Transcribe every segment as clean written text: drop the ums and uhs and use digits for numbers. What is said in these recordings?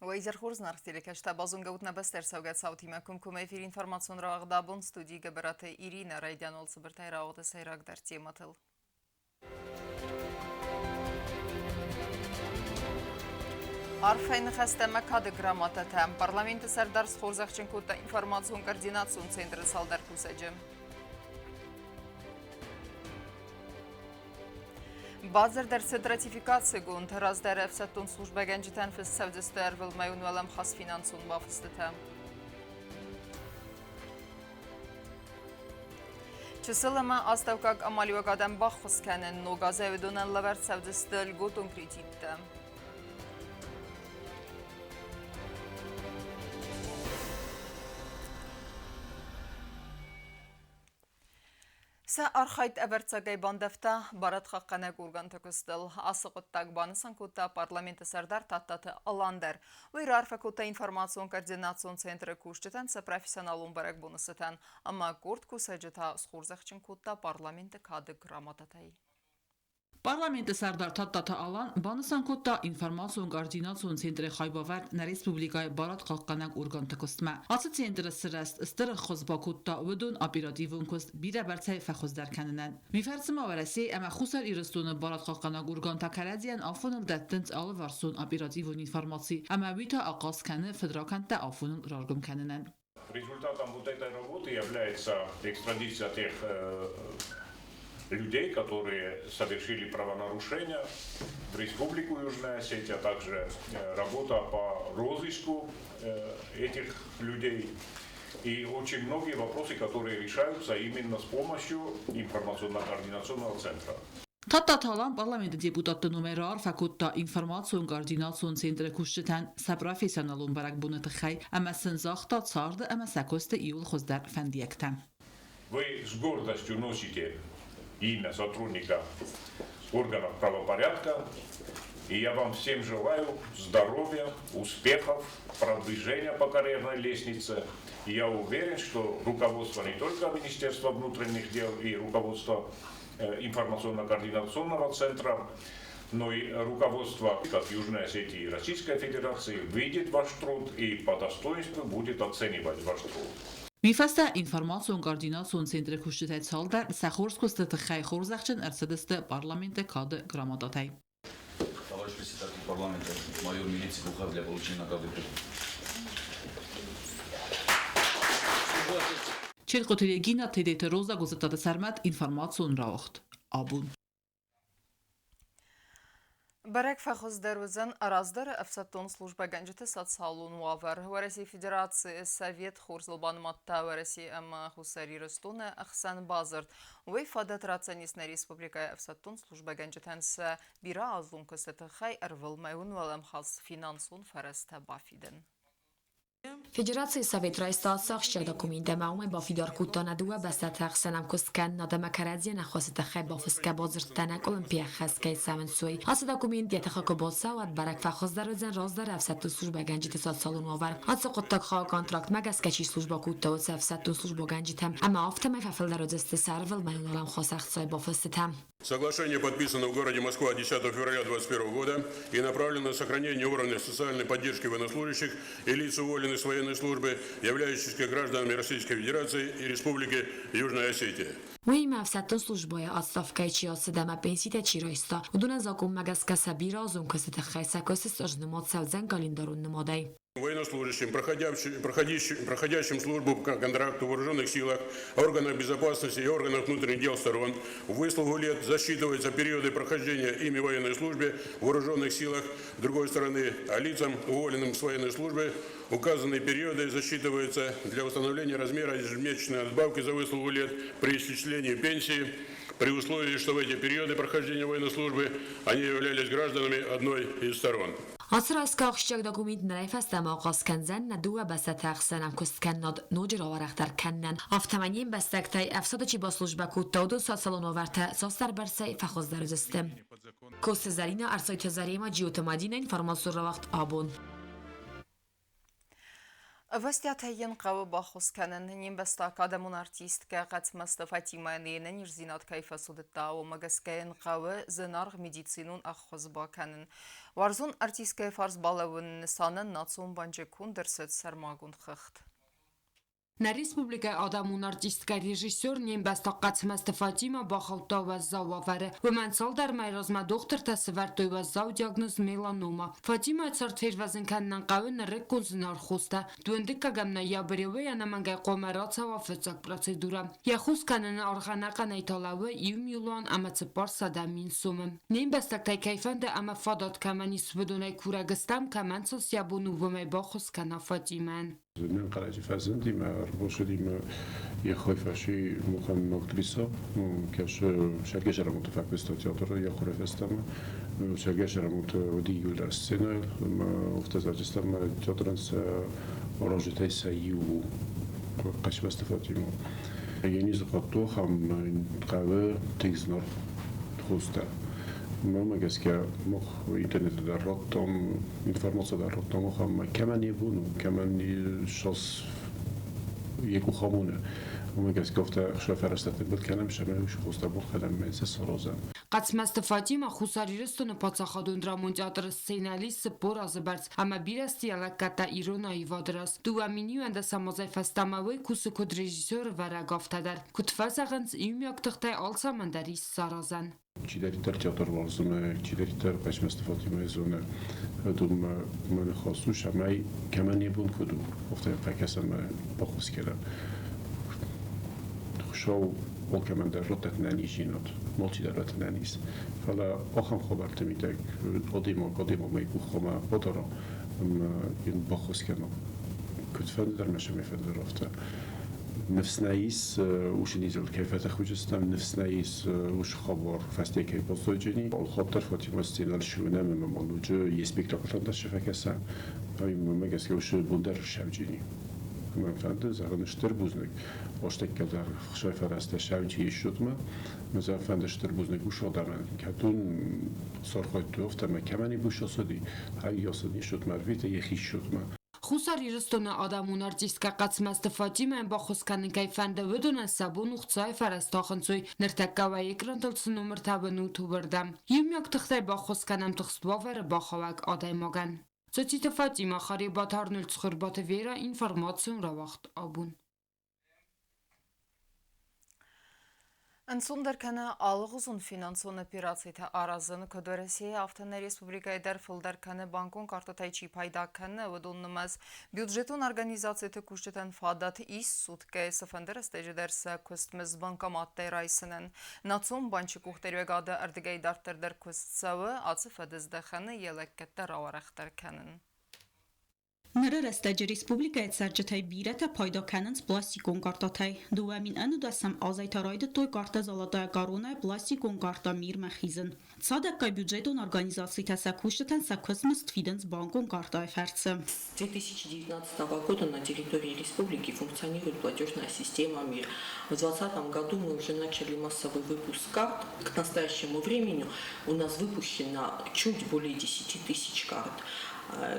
وإذا خورز نرختي لك بازون قوتنا بستر سوقات صوتي معكم كم في إنفورماسيون راغ دابون ستودي جبرات إيرينا رايدان والصبرتاي راغ سيراك درتي مطل عارفين خستم كاد грамота там парламент сардар схорзахчин кута информацион координацион центр салдар кусаджем базар дерс ратификация гон раздар фсатон служба генжитан фс савдестер вел майон валам хас финансун бафстата чисэлама аставкак амалиогадам бахусканен но газаведонан лавер савдестел готон крититта Са архайт әбәртсагай бандafta барат хаққана көрган төкістіл. Асықыттаг банысан көтті парламенті сардар таттаты аландар. Ойрарфа көтті информацион координацион центрі көштетен са профессионалун барак бонысытан. Ама көрт көсәжіта сқорзақчын көтті парламенті кады грамотатай. Parlamenti serdar tattata alan Banısan Kotta İnformasyon Koordinasyon Sentri Xaybaverd na Respublikay Barat Qalqanak Organ Takostma. Atı Sentri Sırest Istırı Xozba Kotta Vedun Operativun Kost Bire Bertsay Faxozder Kaninen. Mifersima Veresi ama Xusar İristonu Barat Qalqanak Organ Takaradiyen Afunun Dattins Alı Varsun Operativun Informasi ama Vita Aqas Kanı Fedrakanta Afunun Rargum Kaninen. Результатом вот этой работы является экстрадиция тех людей, которые совершили правонарушения в Республику Южная Осетия, а также работа по розыску этих людей и очень многие вопросы, которые решаются именно с помощью информационно-координационного центра. Tattatalan parlamenti deputatı numerar fakotta informasyon koordinasyon centre kuşçeten sa profesyonalun barak bunu tıxay ama sınzaxta çardı ama sakosta iyul xozdar fendiyekten. Вы с гордостью носите имя сотрудника органов правопорядка, и я вам всем желаю здоровья, успехов, продвижения по карьерной лестнице. И я уверен, что руководство не только Министерства внутренних дел и руководство информационно-координационного центра, но и руководство как Южной Осетии и Российской Федерации видит ваш труд и по достоинству будет оценивать ваш труд. Mifasta informasyon koordinasyon centri kuşçetay saldar saxors kostata xay xorzaqchan arsadasta parlamenta kadı грамотатай. Товарищ председатель парламента, майор милиции Бухар для получения награды. Çelqotelegina tedete roza gozatata sarmat informasyon raoxt. Abun. Барак фахоздар вазан араздар афсаттон служба ганжеты социалун вавар. Вараси Федерации Совет Хурзылбан Матта Вараси Ама Хусари Ростона Ахсан Базард. Уэй фадат рационистна республика афсаттон служба ганжетанса бира азлун кастата хай арвал майун валам хас финансун фараста бафиден. Federației Savetra استاساق شد دکومنت معلومه با فیدار کوتاه ندوه بسته تقسیم کسکن ندم کردی نخواست تخیب با فسک بازر تنک المپیا خسکی سمن سوی از دکومنت یتخاک بازسا و برک فخاز در زن راز در افسد سوژب گنجی تصاد سالون آور از قطع خا کانترکت مگس کشی سوژب کوتاه و افسد سوژب گنجی تام اما آفت می فعل در دست سرول میونالم خواست خسای با فست تام. Соглашение подписано в городе Москва 10 февраля 2021 года и направлено на сохранение уровня социальной поддержки военнослужащих и лиц, уволенных с военной службы, являющихся гражданами Российской Федерации и Республики Южная Осетия. وی مفسدتون службой отставкой чьёсы дама пенсита чирайста. Удуна закон магас касаби разум касата хайса касис ожнумот савзан календарун нумодай. Военнослужащим, проходящим службу по контракту в вооруженных силах, органах безопасности и органах внутренних дел сторон, в выслугу лет засчитываются периоды прохождения ими военной службы в вооруженных силах. С другой стороны, а лицам, уволенным с военной службы, указанные периоды засчитываются для установления размера ежемесячной надбавки за выслугу лет при исчислении пенсии, при условии, что в эти периоды прохождения военной службы они являлись гражданами одной из сторон. Asır askağışacak dokument nereyfestem ağız kenzen ندوه بسته تقسیم کست کنند نوجر آورخ در کنن افتمانیم بستکتای افساد چی با سلوجبه کوتا و دو سال سالون آورته ساستر برسه فخوز در زستم کست زرین ارسای تزاریم جیوتمادین اینفرماسور رو وقت آبون Վստյաթեյն qavı baxoskanın nimbəsta qadamun artist qəqət Məstəfətiməniyinin irzinat kayfasudda o məgəskəyin qavı zınarq medisinun axxozbakanın. Varzun artistkə farz balavın nisanın natsun bancı kundırset sərmagun xıxt. На республика адамун артистка режиссер нембастақат Məstəfətimə baxalta və zavavərə. Вымансал дармайразма доктор тәсівәртөй və zav диагноз меланома. Фатима цартфервазын кәннен қавын рекконзын архуста. Дуендік кәгәмна ябыревы янамангай қомарат савафыцак процедура. Яхуз кәннен арғанақан айталавы 20 миллион амацыпар садамин сумы. Нембастақтай кайфанды ама фадат кәмәни сүбідонай күрәгістам кәмән сосябуну вымай бахуз кәна Фатимән. من قرأت فرزندي مع ربوشدي ما يخوي فاشي مخن أكتريسا كاش شركة رموت فاكس تياتر يا خورة فستما شركة رموت ودي يولر السنة ما افتزر جستما تياترنس أراجتي سيو قش بستفاتي ما يعني زقطو خم قوة تيزنر خوستا ما قاسكا مخ إنترنت دررتم إنفورماسيون دررتم مخم كمان يبونو كمان شخص يكو خامونه وما قاسكا فتا شاف رستت بالكلام شبه وش خوستا بخدم من سرازن Qats Məstəfətimə xusariristonı paçaxadun dramon teatr ssenalist spor azıbərts ama biraz diyalakata irona ivadras. Duaminiu anda samazay fastamawy kusu kod rejissor vərəqaftadar. Kutfazağınc ümyaqtıqtay alsamandari sarazan. چیدریتر تئاتر وارزمه چیدریتر باش مستفاتی زونه دوم من خاصو شمای کمان یبون کدو گفته فکسم باخوس کردم شو او کمان در رتت ننیشینات مالچی در رتت ننیس فلا آخام خبرت میده قدیم میگو خما بدارم این باخوس کردم کتفن در مشه میفته رفته نفس نايس وش نزل كيف تخرجستم نفس نايس وش خبر فاستي كيف بصوجني الخاطر فاطمة استيلال شونا من مالوجو يسبيكتاكل تندش فكسا أي ما جالس كوش بندر شوجني من فهمت زغنشتر بوزنك واشتك كدر خشاف راست شوجي شدما مثلا فهمتشتر بوزنك وش آدم كاتون صار خود توفت ما كمانی بوش صدی هاي یاسنی شد مرویت یخی شد ما Խուսարիրստոնը ադամուն արտիստկա Qats Məstəfətimən baxoskanın kayfəndə vödönən sabun uxtsay fərəstaxınsoy nırtakkava ekrantılsı numar tabını utubırda. Yümyaqtıqtay baxoskanam tıxstbavərə baxavak adaymagan. Zötitə Fatima xaribat harnül çıxırbatı vera informasyon ravaxt abun. Ընցունդերքանը ալղուզուն ֆինանսոն օպերացիա աразın Կոդորեսիի Ավտոներ Ռեսպուբլիկայի դեր ֆիլդերքանը բանկոն կարտոտայչի փայդականը վդոննմաս բյուջետուն օրգանիզացիա կուշտեն ֆադատ իս սուտկե սֆանդերը ստեջդերսը կոստմես բանկամատտեր այսնեն նացում բանչի կուխտերվեգադը արդգայ դարտեր կոստսավը ածը ֆադեզդախանը ելակետտեր ավարախտերքանն Նրը ստեջի Ռեսպուբլիկայի սարջթայ բիրետը պայդոքաննց պլաստիկոն կարտոթայ դուամին անու դասամ ազայթարայդը տոյ կարտա զալատայ կարոնայ պլաստիկոն կարտա միր մախիզն Ցադակկայ բյուջետոն օրգանիզացիա тасакуштан сакосмос Твиденс банкон карта ферце. С 2019 года на территории республики функционирует платежная система МИР. В 2020 году мы уже начали массовый выпуск карт. К настоящему времени у нас выпущено чуть более 10 тысяч карт.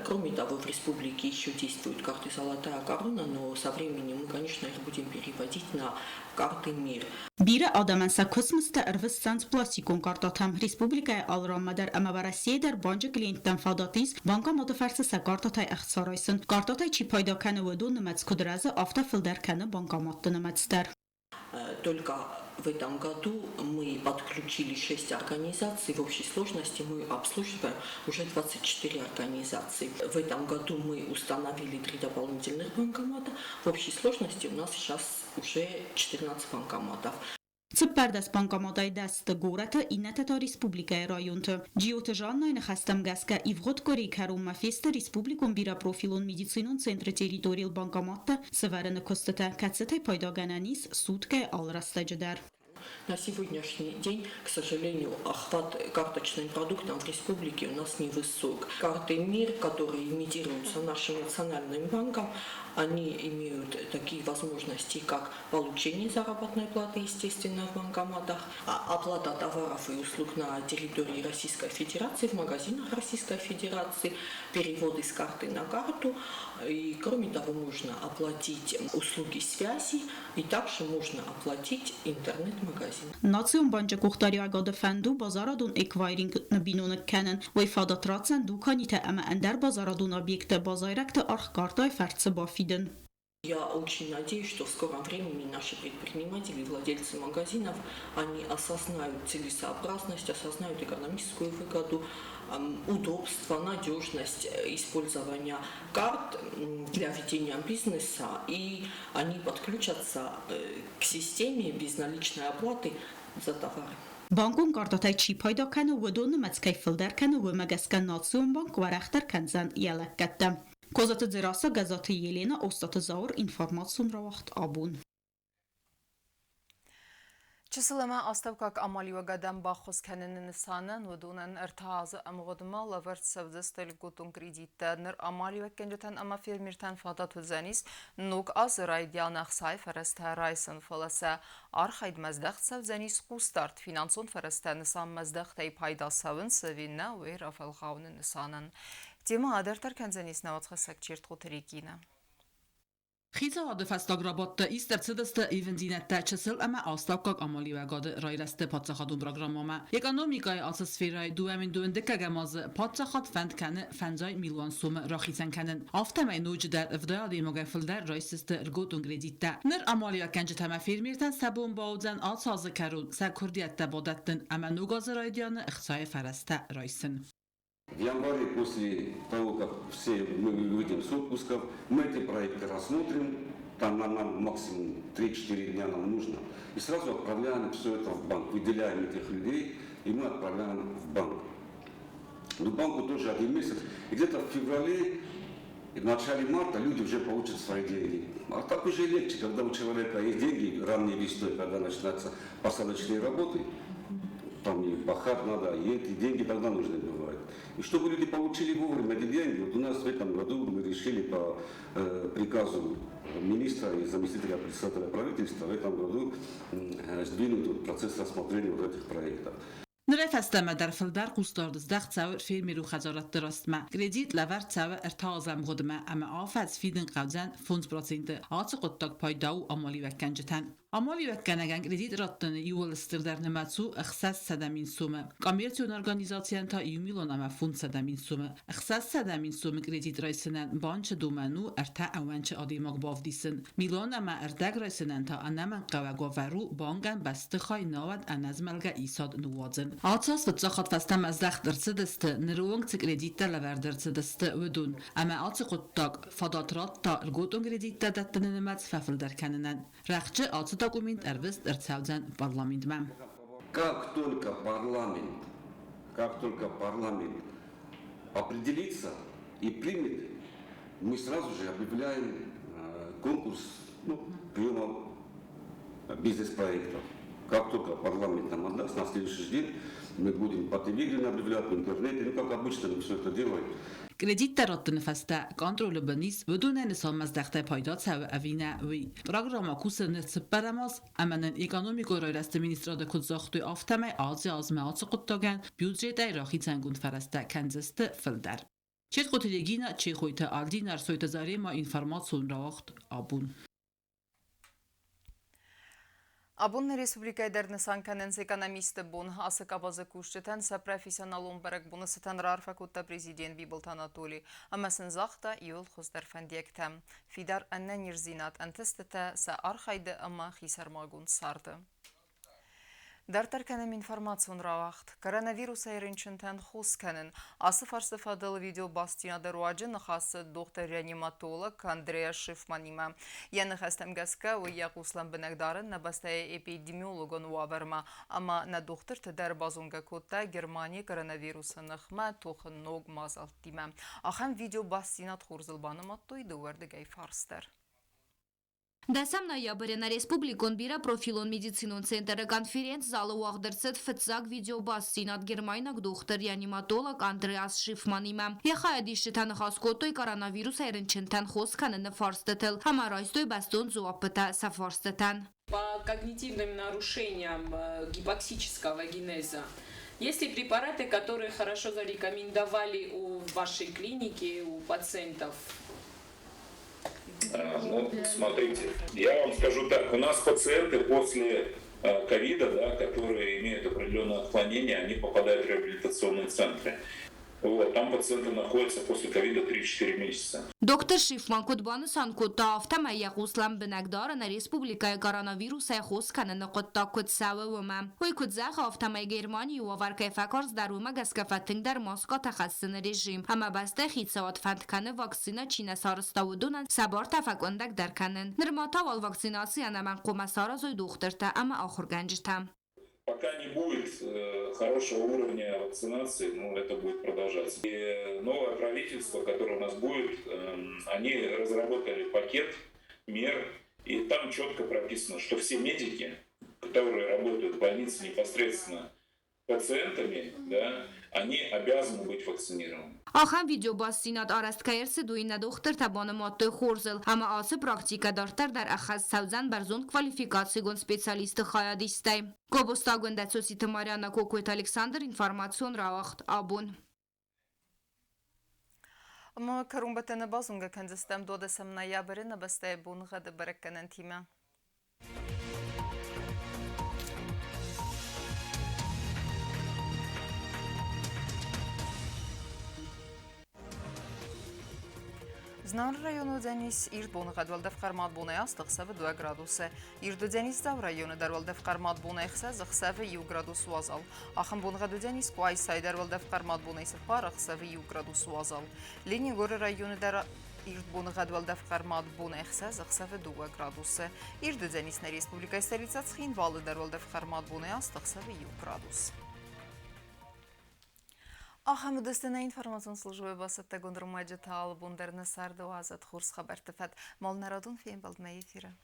Кроме того, в республике еще действуют карты «Золотая корона», но со временем мы, конечно, их будем переводить на карты «Мир». Բիրը ադամանսա կոսմոստը ըրվս սանց պլաստիկոն կարտոթամ Ռեսպուբլիկայի ալրամադար ամավարասիե դար բանջը կլիենտան ֆադատիս բանկա մոտոֆարսը սա կարտոթայ աղցարայսն կարտոթայ չի պայդականը վդու նմեց կդրազը ավտաֆիլդերքանը բանկամատты նմեց դար. Только в этом году мы подключили 6 организаций. В общей сложности мы обслуживаем уже 24 организации. В этом году мы установили 3 дополнительных банкомата. В общей сложности у нас сейчас уже 14 банкоматов. Цыппардас банкоматay դաստը գորատը ինետա Ռեսպուբլիկայի ռայոնը ջիոթը ժաննայնը խաստամ գասկա իվղոտ կորի քարում մաֆեստը Ռեսպուբլիկոն բիրա պրոֆիլոն մեդիցինոն ցենտրը տերիտորիալ բանկամատը սվարանը կոստատա կացեթայ պայդագանանիս սուտկե ալրաստաջդար На сегодняшний день, к сожалению, охват карточным продуктом в республике у нас невысок. Карты МИР, которые имитируются нашим национальным банком, они имеют такие возможности, как получение заработной платы, естественно, в банкоматах, оплата товаров и услуг на территории Российской Федерации, в магазинах Российской Федерации, переводы с карты на карту. И, кроме того, можно оплатить услуги связи, и также можно оплатить интернет-магазин. Նացիոն բանջակուղտարի ագոդը ֆենդու բազարադուն էկվայրինգ նբինունը կենեն վայֆադատրացեն դուքանի թե əmə əndər բազարադուն օբյեկտը բազայրակտը արխ կարտայ ֆərցը բաֆիդն. Я очень надеюсь, что в скором времени наши предприниматели, владельцы магазинов, они осознают целесообразность, осознают экономическую выгоду, удобство, надежность использования карт для ведения бизнеса, и они подключатся к системе безналичной оплаты за товары. Բանկուն կարտատայ չի պայդականը վդոնը մեծկայ ֆլդարկանը վմագասկան նացիոն բանկ վարախտար կանզան ելակատը. Կոզատը ձերասը գազատը Ելենա օստատը զաուր ինформացիոն ռավախտ աբուն. Çısılama astavkak amaliyo gadam baxos keninin nisanen ve dunen ertazı amgodma lavert sevdes telgotun kredittenir amaliyo kenceten ama firmirten fadat uzanis nuk az raydyan axsay fereste raysen falasa arxayd mezdex sevzanis qustart finanson fereste nisan mezdex tay payda savın sevinna ve rafal xavnin nisanen Tema adertar kenzenis navatxasak çirt xoterikina. Խիզը հադվաստագրաբոտը իստերցդստը իվենձինետտա չսել ամա աստավկակ ամալի վագադը ռայրաստը պատսախադուն պրոգրամամա Էկոնոմիկայի ասասֆերայի դուամին դուեն դեկագամազը պատսախատ ֆենդ կանը ֆենձայ միլիոն սումը ռախիցեն կանն ավտամայ նոջդար վդայա դեմոգայֆլդար ռայսստը ռգոտուն գրեդիտտա նր ամալի վակենջը թամա ֆիրմիրտան սաբուն բաուձան ացազը կարուն սակուրդիատտա բոդատտն ամա նուգազը ռայդյանը ըխցայ фарастա ռայսն В январе, после того, как все мы выйдем с отпусков, мы эти проекты рассмотрим, там нам максимум 3-4 дня нам нужно, и сразу отправляем все это в банк, выделяем этих людей, и мы отправляем в банк. Но банку тоже 1 месяц, и где-то в феврале, в начале марта люди уже получат свои деньги. А так уже легче, когда у человека есть деньги, ранней весной, когда начинаются посадочные работы, там и пахать надо, и эти деньги тогда нужны бывают. И чтобы люди получили вовремя эти деньги, вот у нас в этом году мы решили по приказу министра и заместителя председателя правительства в этом году сдвинуть процесс рассмотрения вот этих проектов. Նրեֆաստամը դարֆլդար կուստորդս դաղ ծավր ֆիրմիրու խազարատ դրաստմա կրեդիտ լավար ծավը երթազամ գոդմա ամա աֆած ֆիդն qavzan 0% ացը qottak paydaw amali vekkenjeten amali vekkenegen kredit rattını yuvılstırdar nematsu ixsas sadamin sumu kommersiyon organizasyon ta 1 milyon ama fond sadamin sumu ixsas sadamin sumu kredit raysenen bançı domenu erta avançı adimag bavdisin milyon ama erdag raysenen ta anaman qavagovaru bangan bastı khaynavad anazmalga isad nuwadzın Ացած վծախատ վաստամ ազդախ դրցդստը նրոնք ցկրեդիտը լավեր դրցդստը ուդուն ամա ացը qottak fadatrot ta rgotun kredittä dattanenmats fafildarkanenen raqçı ацı dokument ervist ertsavzan parlamentman Как только парламент определится и примет, мы сразу же объявляем конкурс приема бизнес-проектов. Как только парламент нам отдаст, на следующий день мы будем по телевидению объявлять, в интернете, как обычно мы все это делаем. Kredit taratını fasta kontrolü benis vüdünen sammazdaqta paydat sav avina vi programa kusın sıparamaz amanen ekonomik orayrast ministrada kudzaxtu aftamay azma atsı qutdagan büdjetay raxitsangun farasta kanzasta fildar Çet qotilegina çexoyta aldinar soyta zarema informasyon raxt abun Abun Respublikaya dernesankanens ekonomisti bun asıkabazı kuşçeten sa profesyonalun barak bunu sıtan rarfakutta prezident Bibult Anatoli amasın zaxta yol xuzdarfandiyektem fidar annen yirzinat antestete sa arxaydı ama xisarmagun sardı Dartarkanem informatsiyon rawaxt koronavirus ayrinçinten xuskenin ası farsı fadalı video bastinada ruacı nıxası doktor reanimatolog Andrea Şifmanima yani xastemgaska ve yaquslan binekdarın nabastaya epidemiologon waverma ama na doktor tedar bazonga kotta Germaniya koronavirusu nıxma toxın nog mazalt dimem axam video bastinat xurzılbanı mattoydu verdi gay farstar Դասամ նոյաբրենա ռեսպուբլիկոն բիրա պրոֆիլոն մեդիցինոն ցենտրը կոնֆերենց զալը ուաղդրցետ ֆծակ վիդեոբաս սինատ գերմանակ դոկտոր յանիմատոլոգ Անդրեաս Շիֆմանիմը Յեխայադիշտան խասկոտոյ կորոնավիրուս այրընչնտան խոսքանը նֆարստետել համարայստոյ բաստոն զուապտա սաֆարստետան По когнитивным нарушениям гипоксического генеза есть ли препараты, которые хорошо зарекомендовали у вашей клиники, у пациентов? Ну, смотрите, я вам скажу так, у нас пациенты после ковида, да, которые имеют определенное отклонение, они попадают в реабилитационные центры. Вот, там пациенты находятся после ковида 3-4 месяца. Դոկտոր Շիֆման կոդբանը սանկոտա ավտամա եղուսլան բնագդարը ռեսպուբլիկայի կորոնավիրուսը խոսքանը նկոտա կոդսավը Ոյ կոդզախ ավտամա Գերմանիա ու ավարկայ ֆակորս դարումը գասկաֆատինգ դար Մոսկո տախասն ռեժիմ համա բաստե խիցավատ ֆանտկանը վակցինա չինասարստավուդուն սաբոր տաֆակոնդակ դարկանն նրմատավալ վակցինացիան աման կոմասարազոյ դուխտերտա ամա ախորգանջտա Пока не будет хорошего уровня вакцинации, ну, это будет продолжаться. И новое правительство, которое у нас будет, они разработали пакет мер, и там четко прописано, что все медики, которые работают в больнице непосредственно с пациентами, да, они обязаны быть вакцинированы. Ախան վիդեոբաս սինատ արաստկայերսը դույնա դուխտր տաբանը մոտոյ խորզել, համա ասը պրակտիկա դարտար դար ախած սավզան բարզոն կվալիֆիկացիգոն սպեցիալիստը խայադիստայ։ Կոբոստագոն դացոսի թմարյանը կոկոյտ Ալեքսանդր ինվարմացիոն ռավախտ աբուն։ Մկրում բտենը բազունգը կնդստեմ դոդեսեմ նայաբրենը բստե բունղը դբրկկնն թիմը։ Знар району Денис Ирдбон гадвалдев кармат буне астық сәві 2 градусы. Ирду Денис Зав району дарвалдев кармат буне ихсәзық сәві 1 градус уазал. Ахын бун гаду Денис Куайсай дарвалдев кармат буне исіп парық сәві 1 градус уазал. Линия горы району дар Ирдбон гадвалдев кармат буне ихсәзық сәві 2 градусы. Ирду Денис на республика столица Цхин валы дарвалдев кармат буне астық сәві 1 градус. Ахамудыстына информацион службы басытта гондрумаджы таал бундарны сарды уазат хурс хабар тифат. Мол народун фейм балдмай эфирі.